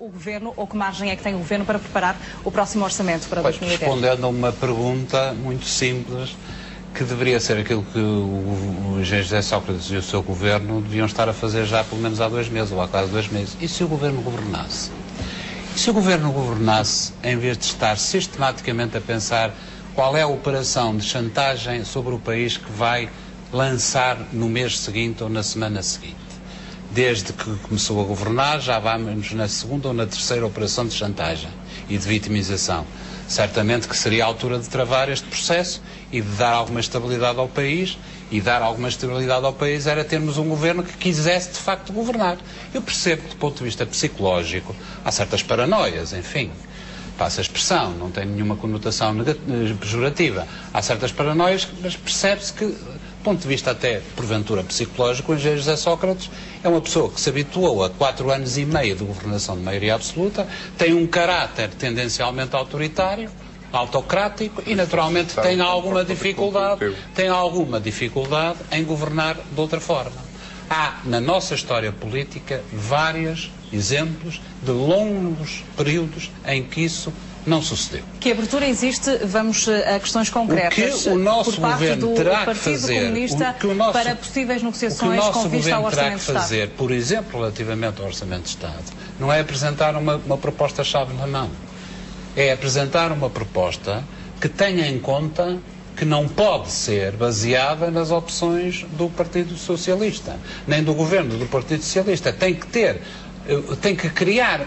O Governo, ou que margem é que tem o Governo para preparar o próximo orçamento para 2010? Respondendo a uma pergunta muito simples, que deveria ser aquilo que o engenheiro José Sócrates e o seu Governo deviam estar a fazer já pelo menos há 2 meses, ou há quase 2 meses. E se o Governo governasse? E se o Governo governasse, em vez de estar sistematicamente a pensar qual é a operação de chantagem sobre o país que vai lançar no mês seguinte ou na semana seguinte? Desde que começou a governar, já vamos na segunda ou na terceira operação de chantagem e de vitimização. Certamente que seria a altura de travar este processo e de dar alguma estabilidade ao país, e dar alguma estabilidade ao país era termos um governo que quisesse de facto governar. Eu percebo que do ponto de vista psicológico há certas paranoias, enfim, passa a expressão, não tem nenhuma conotação pejorativa. Há certas paranoias, mas percebe-se que, do ponto de vista até, porventura, psicológico, o engenheiro José Sócrates é uma pessoa que se habituou a 4 anos e meio de governação de maioria absoluta, tem um caráter tendencialmente autoritário, autocrático e, naturalmente, tem alguma dificuldade em governar de outra forma. Há, na nossa história política, vários exemplos de longos períodos em que isso não sucedeu. Que abertura existe, vamos a questões concretas, o nosso por parte governo do terá Partido que fazer, Comunista para possíveis negociações com vista ao Orçamento de Estado? Fazer, por exemplo, relativamente ao Orçamento de Estado, não é apresentar uma proposta-chave na mão. É apresentar uma proposta que tenha em conta que não pode ser baseada nas opções do Partido Socialista, nem do governo do Partido Socialista. Tem que criar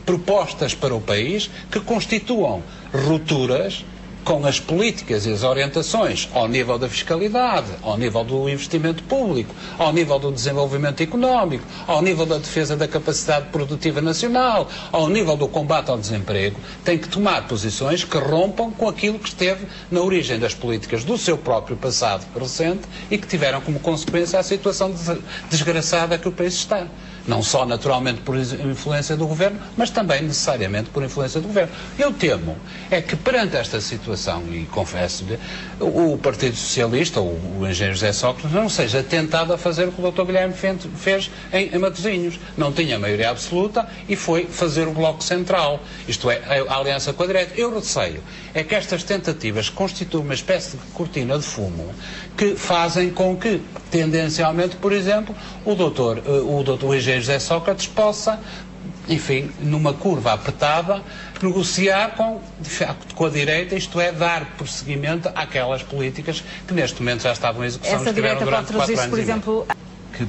propostas para o país que constituam rupturas com as políticas e as orientações ao nível da fiscalidade, ao nível do investimento público, ao nível do desenvolvimento económico, ao nível da defesa da capacidade produtiva nacional, ao nível do combate ao desemprego. Tem que tomar posições que rompam com aquilo que esteve na origem das políticas do seu próprio passado recente e que tiveram como consequência a situação desgraçada que o país está. Não só, naturalmente, por influência do Governo, mas também, necessariamente, por influência do Governo. Eu temo é que, perante esta situação, e confesso-lhe, o Partido Socialista, ou o engenheiro José Sócrates, não seja tentado a fazer o que o Dr. Guilherme fez em Matosinhos. Não tinha maioria absoluta e foi fazer o Bloco Central, isto é, a aliança com a direita. Eu receio é que estas tentativas constituem uma espécie de cortina de fumo que fazem com que, tendencialmente, por exemplo, o engenheiro José Sócrates possa, enfim, numa curva apertada, negociar com a direita, isto é, dar prosseguimento àquelas políticas que neste momento já estavam em execução. Essa direita pode traduzir-se, por exemplo, que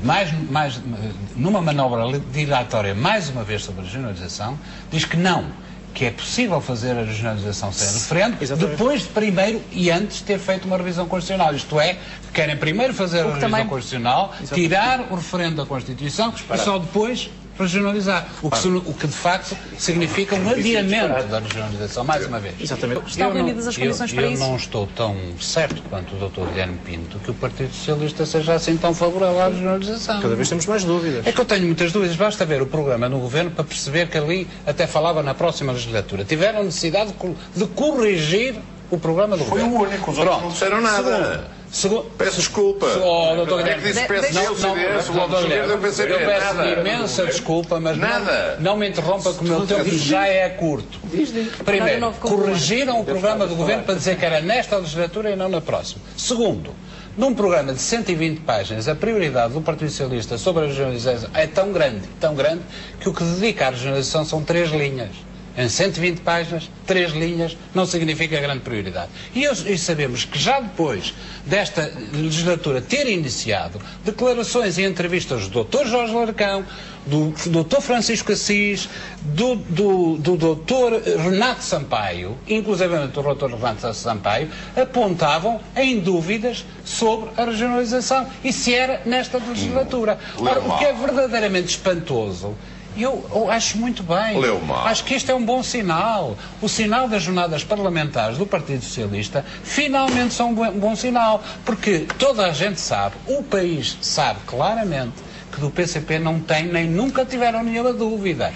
numa manobra dilatória, mais uma vez sobre a regionalização, diz que não, que é possível fazer a regionalização sem referendo, depois de primeiro e antes de ter feito uma revisão constitucional. Isto é, querem primeiro fazer a revisão constitucional, tirar o referendo da Constituição e só depois regionalizar. O que de facto significa um adiamento da regionalização, mais uma vez. Exatamente. Estão reunidas as condições para isso? Eu não estou tão certo quanto o Dr. Guilherme Pinto que o Partido Socialista seja assim tão favorável à regionalização. Cada vez temos mais dúvidas. É que eu tenho muitas dúvidas. Basta ver o programa no Governo para perceber que ali até falava na próxima legislatura. Tiveram necessidade de corrigir o programa do Governo. Foi o único, os outros não disseram nada. Peço desculpa. É que disse peço eu peço imensa desculpa, mas não me interrompa que o meu tempo já é curto. Primeiro, corrigiram o programa do Governo para dizer que era nesta legislatura e não na próxima. Segundo, num programa de 120 páginas, a prioridade do Partido Socialista sobre a regionalização é tão grande, que o que dedica à regionalização são 3 linhas. Em 120 páginas, 3 linhas, não significa grande prioridade. E sabemos que já depois desta legislatura ter iniciado declarações e entrevistas do Dr. Jorge Larcão, do Dr. Francisco Assis, do Dr. Renato Sampaio, inclusivamente o Dr. Renato Sampaio, apontavam em dúvidas sobre a regionalização e se era nesta legislatura. Ora, o que é verdadeiramente espantoso, eu acho muito bem. Acho que este é um bom sinal. O sinal das jornadas parlamentares do Partido Socialista finalmente são um bom sinal. Porque toda a gente sabe, o país sabe claramente que do PCP não tem nem nunca tiveram nenhuma dúvida.